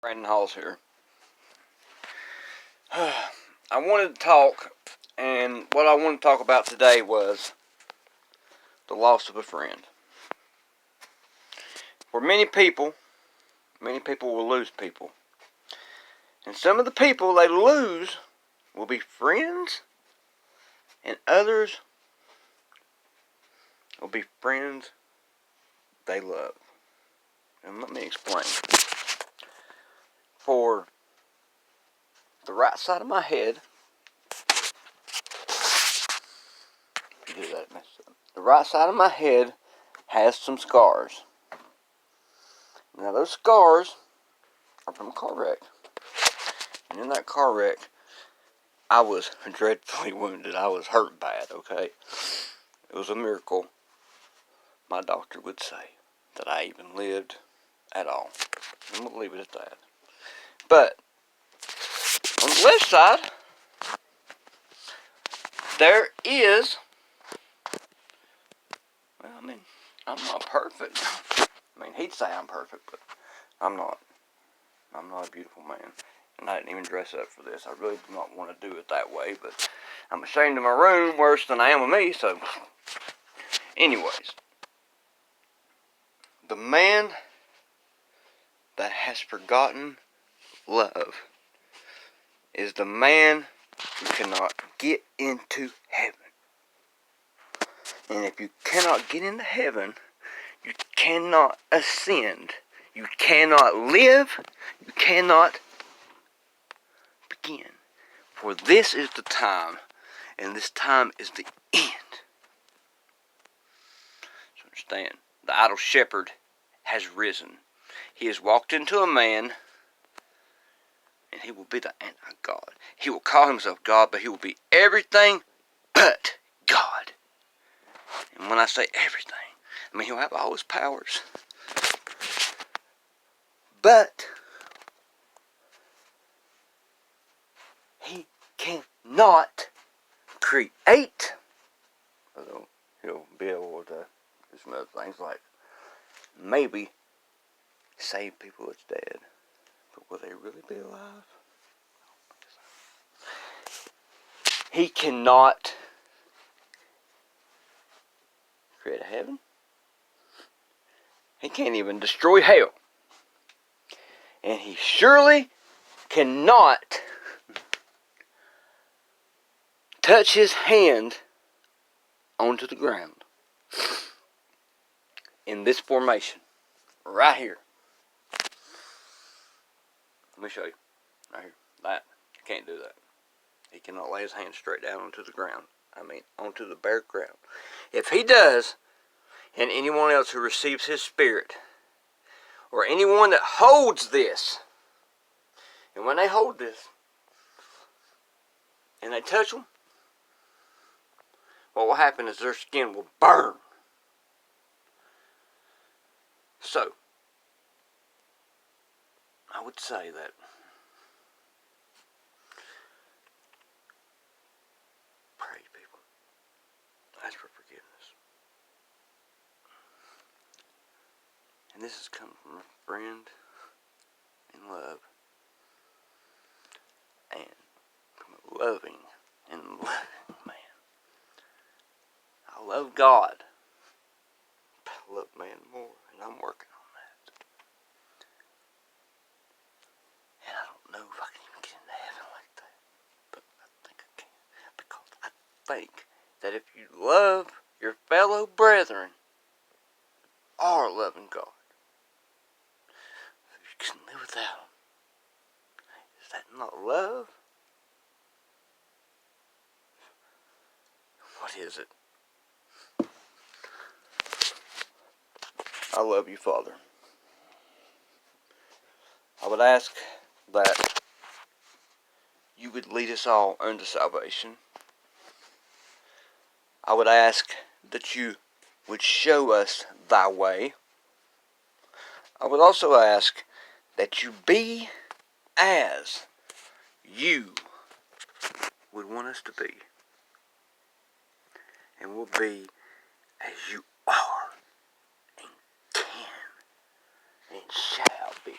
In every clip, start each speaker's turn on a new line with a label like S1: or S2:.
S1: Brandon Halls here. I wanted to talk, and what I wanted to talk about today was the loss of a friend. For many people will lose people. And some of the people they lose will be friends, and others will be friends they love. And let me explain. For the right side of my head, the right side of my head has some scars. Now those scars are from a car wreck. And in that car wreck, I was dreadfully wounded. I was hurt bad, okay? It was a miracle, my doctor would say, that I even lived at all. And we'll leave it at that. But on the left side, there is, well, I'm not perfect. He'd say I'm perfect, but I'm not. I'm not a beautiful man. And I didn't even dress up for this. I really do not want to do it that way, but I'm ashamed of my room worse than I am of me, so. Anyways. The man that has forgotten love is the man who cannot get into heaven. And if you cannot get into heaven, you cannot ascend. You cannot live. You cannot begin. For this is the time, and this time is the end. So understand, the idol shepherd has risen. He has walked into a man, and he will be the anti-God. He will call himself God, but he will be everything but God. And when I say everything, he'll have all his powers. But he cannot create. Although he'll be able to do some other things like maybe save people that's dead. But will they really be alive? He cannot create a heaven. He can't even destroy hell. And he surely cannot touch his hand onto the ground in this formation right here. Let me show you. Right here. That. He can't do that. He cannot lay his hand straight down onto the ground. Onto the bare ground. If he does, and anyone else who receives his spirit, or anyone that holds this, and when they hold this, and they touch them, what will happen is their skin will burn. So, I would say that pray, people. Ask for forgiveness. And this has come from a friend in love, and from a loving and loving man. I love God, but I love man more, and I'm working on that. And I don't know if I can even get into heaven like that, but I think I can, because I think that if you love your fellow brethren, you are loving God. If you can live without them, is that not love? What is it? I love you, Father. I would ask that you would lead us all unto salvation. I would ask that you would show us thy way. I would also ask that you be as you would want us to be. And we'll be as you are, and can, and shall be.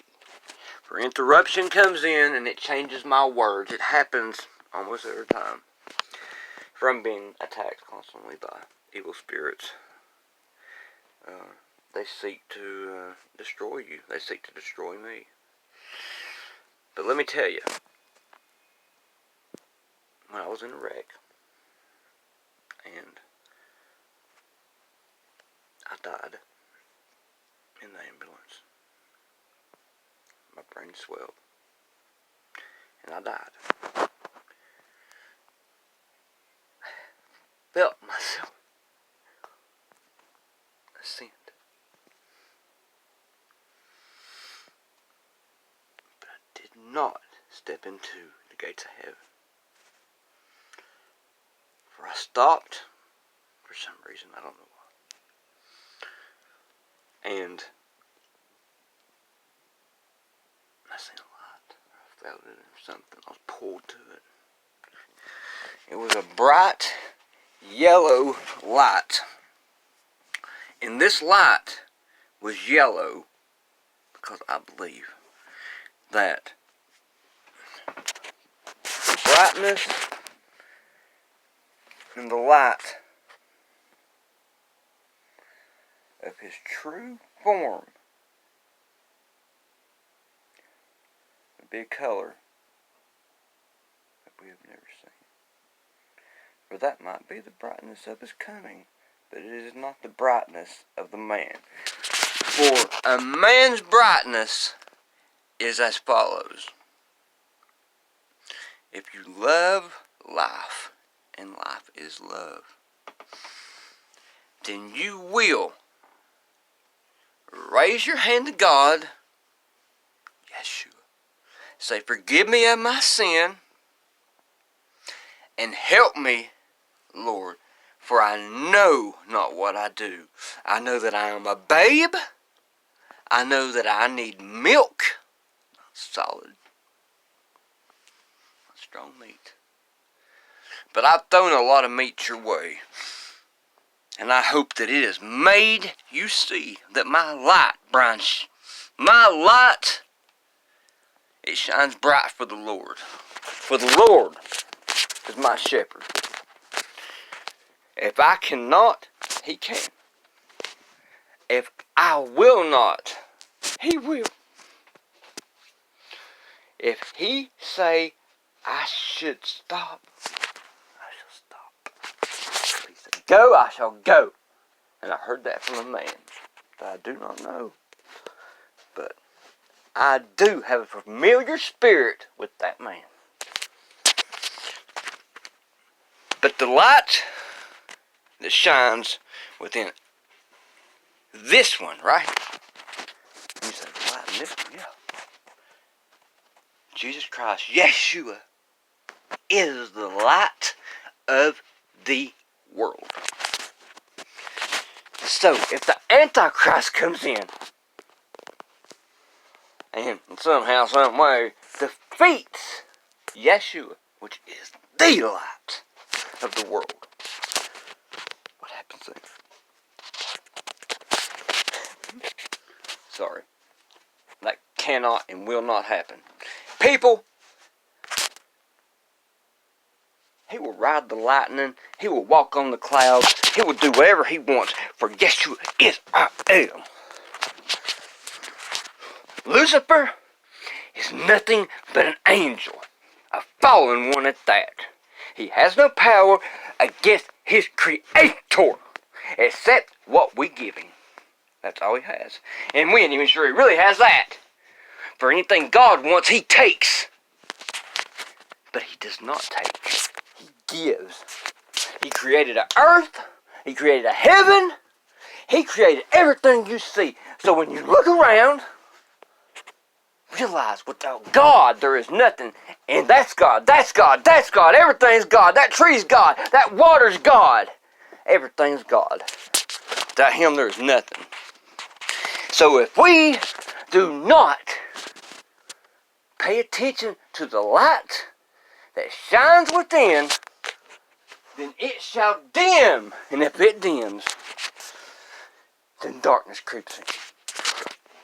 S1: For interruption comes in and it changes my words. It happens almost every time. From being attacked constantly by evil spirits. They seek to destroy you. They seek to destroy me. But let me tell you, when I was in a wreck, and I died in the ambulance, my brain swelled, and I died. Felt myself ascend. But I did not step into the gates of heaven. For I stopped for some reason, I don't know why. And I seen a light. I felt it or something. I was pulled to it. It was a bright yellow light. And this light was yellow because I believe that the brightness and the light of his true form would be a color that we have never seen. For that might be the brightness of his coming, but it is not the brightness of the man. For a man's brightness is as follows. If you love life, and life is love, then you will raise your hand to God, Yeshua. Say, forgive me of my sin, and help me, Lord, for I know not what I do. I know that I am a babe. I know that I need milk, not solid, not strong meat. But I've thrown a lot of meat your way. And I hope that it has made you see that my light, it shines bright for the Lord. For the Lord is my shepherd. If I cannot, he can. If I will not, he will. If he say I should stop, I shall stop. If he said go, I shall go. And I heard that from a man that I do not know. But I do have a familiar spirit with that man. But the light that shines within this one, right? You say, the light in this one, yeah. Jesus Christ, Yeshua, is the light of the world. So, if the Antichrist comes in, and somehow, some way, defeats Yeshua, which is the light of the world, what happens then? Sorry. That cannot and will not happen. People, he will ride the lightning. He will walk on the clouds. He will do whatever he wants. For Yeshua is I am. Lucifer is nothing but an angel. A fallen one at that. He has no power against his creator. Except what we give him. That's all he has. And we ain't even sure he really has that. For anything God wants, he takes. But he does not take. He gives. He created an earth. He created a heaven. He created everything you see. So when you look around, realize without God there is nothing. And that's God. That's God. That's God. Everything's God. That tree's God. That water's God. Everything's God. Without him there is nothing. So if we do not pay attention to the light that shines within, then it shall dim. And if it dims, then darkness creeps in.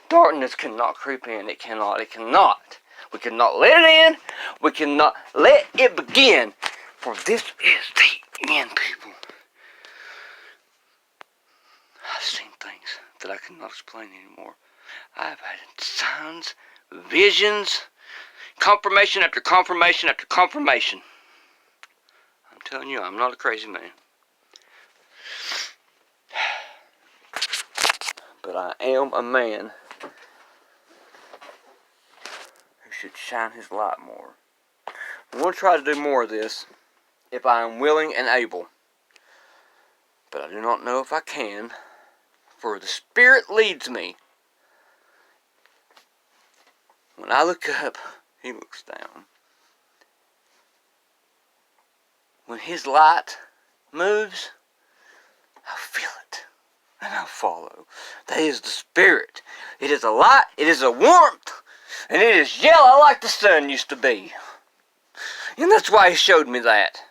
S1: Darkness cannot creep in. It cannot. It cannot. We cannot let it in. We cannot let it begin. For this is the end, people. I've seen things that I cannot explain anymore. I've had signs, visions, confirmation after confirmation after confirmation. I'm telling you, I'm not a crazy man. But I am a man who should shine his light more. I'm going to try to do more of this if I am willing and able. But I do not know if I can, for the Spirit leads me. When I look up, He looks down. When His light moves, I feel it, and I follow. That is the Spirit. It is a light, it is a warmth, and it is yellow like the sun used to be. And that's why He showed me that.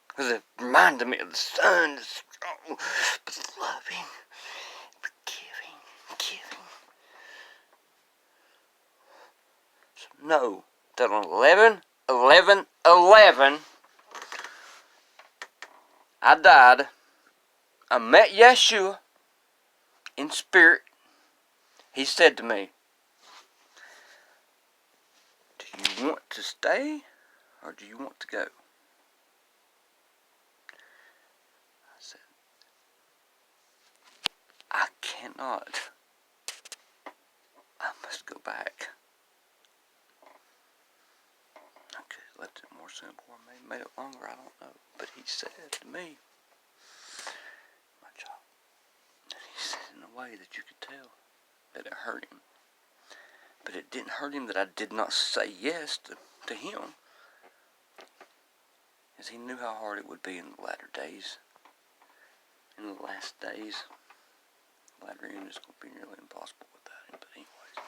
S1: Because it reminded me of the sun, the strong, but loving, forgiving, giving. So know that on 11/11/11, I died. I met Yeshua in spirit. He said to me, "Do you want to stay or do you want to go?" I said, "I cannot. I must go back." I could have left it more simple or maybe made it longer, I don't know. But He said to me, "My child," and He said it in a way that you could tell that it hurt Him. But it didn't hurt Him that I did not say yes to Him. As He knew how hard it would be in the latter days. In the last days. The latter end is going to be nearly impossible without Him. But anyways,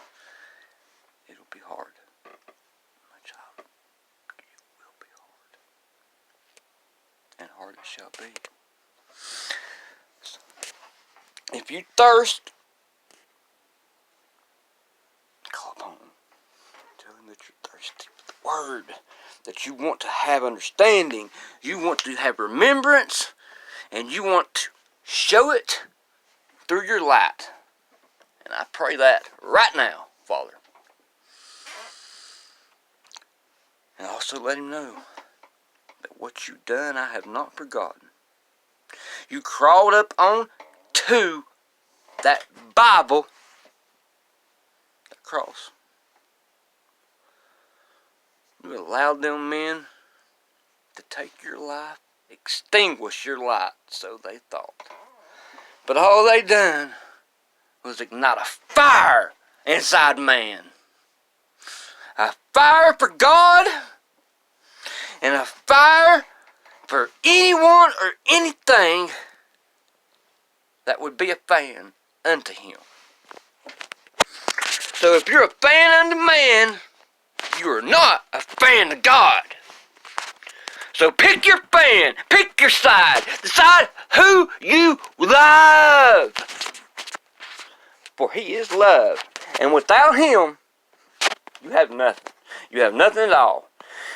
S1: it'll be hard. My child, it will be hard. And hard it shall be. So, if you thirst, call upon Him. Tell Him that you're thirsty for the Word. That you want to have understanding. You want to have remembrance. And you want to show it through your light. And I pray that right now, Father. And also let Him know that what you've done I have not forgotten. You crawled up on to that Bible, that cross. You allowed them men to take your life, extinguish your light, so they thought. But all they done was ignite a fire inside man. A fire for God and a fire for anyone or anything that would be a fan unto Him. So if you're a fan unto man, you are not a fan of God. So pick your fan, pick your side, decide who you love. For He is love. And without Him, you have nothing. You have nothing at all.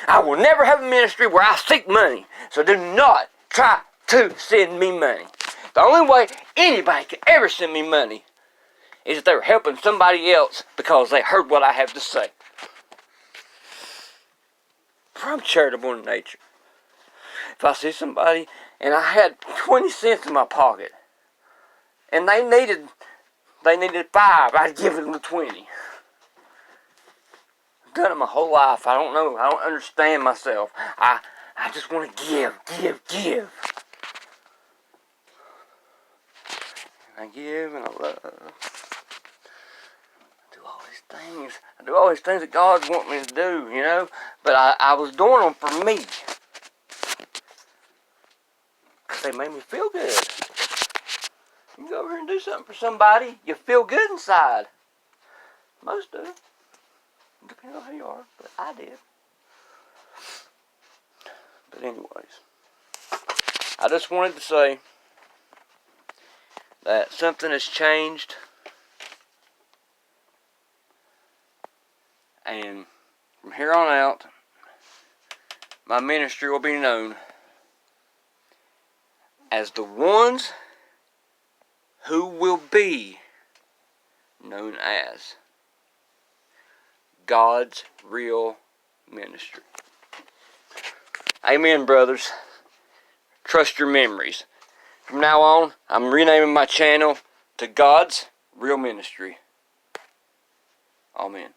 S1: I will never have a ministry where I seek money. So do not try to send me money. The only way anybody can ever send me money is if they were helping somebody else because they heard what I have to say. For I'm charitable in nature. If I see somebody and I had 20 cents in my pocket and they needed 5, I'd give them the 20. I've done it my whole life. I don't know. I don't understand myself. I just want to give. And I give and I love. I do all these things that God wants me to do, you know. But I was doing them for me. Because they made me feel good. You go over here and do something for somebody, you feel good inside. Most do. Depending on who you are, but I did. But anyways, I just wanted to say that something has changed And from here on out, my ministry will be known as the ones who will be known as God's real ministry. Amen, brothers. Trust your memories. From now on, I'm renaming my channel to God's Real Ministry. Amen.